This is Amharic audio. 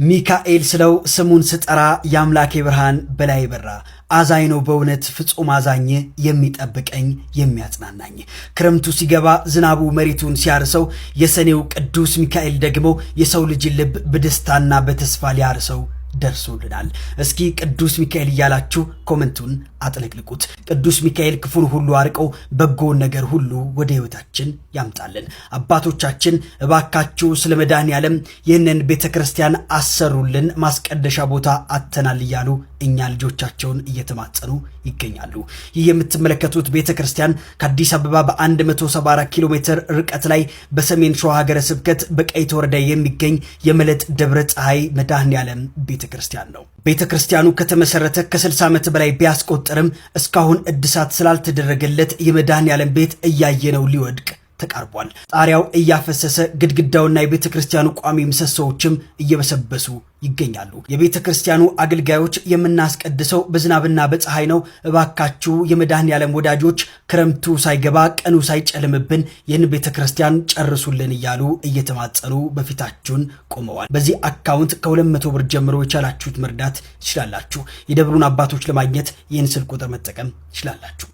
ሚካኤል ስለው ስሙን ስጠራ ያምላኬ ብርሃን በላይ በራ አዛኝ ነው በእውነት ፍጹም አዛኝ የሚጠብቀኝ የሚያጽናናኝ ክረምቱ ሲገባ ዝናቡ መሬቱን ሲያርሰው የሰኔው ቅዱስ ሚካኤል ደግሞ የሰው ልጅ ልብ በደስታና በተስፋ ሊያርሰው ደርሶልናል። እስኪ ቅዱስ ሚካኤል ይያላችሁ ኮሜንቱን አጥለቅልቁት። ቅዱስ ሚካኤል ክፉን ሁሉ አርቀው በጎን ነገር ሁሉ ወደ ህይወታችን ያምጣልን። አባቶቻችን እባካችሁ ስለ መድኃኔዓለም ይህንን ቤተክርስቲያን አሰሩልን ማስቀደሻ ቦታ አተናል እያሉ እኛ ልጆቻቸውን እየተማጸኑ ይገኛሉ። ይህ የምትመለከቱት ቤተክርስቲያን ከአዲስ አበባ በ174 ኪሎ ሜትር ርቀት ላይ በሰሜን ሸዋ ሀገረ ስብከት በቀይት ወረዳ የሚገኝ የመለጥ ደብረ ፀሐይ መድኃኔዓለም ቤተክርስቲያን ነው። ቤተክርስቲያኑ ከተመሰረተ ከ60 ዓመት በላይ ቢያስቆጥርም እስካሁን እድሳት ስላልተደረገለት የመድኃኔዓለም ቤት እያየነው ሊወድቅ ተቃርቧል። ጣሪያው እያፈሰሰ ግድግዳውና የቤተክርስቲያኑ ቋሚ ምሰሶዎችም እየበሰበሱ ይገኛሉ። የቤተክርስቲያኑ አገልጋዮች የምናስቀድሰው በዝናብና በፀሐይ ነው፣ እባካችሁ የመድኃኔዓለም ወዳጆች ክረምቱ ሳይገባ ቀኑ ሳይጨልምብን ይህን ቤተክርስቲያን ጨርሱልን እያሉ እየተማጸኑ በፊታችሁን ቆመዋል። በዚህ አካውንት ከ200 ብር ጀምሮ የቻላችሁት መርዳት ትችላላችሁ። የደብሩን አባቶች ለማግኘት ይህን ስልክ ቁጥር መጠቀም ትችላላችሁ።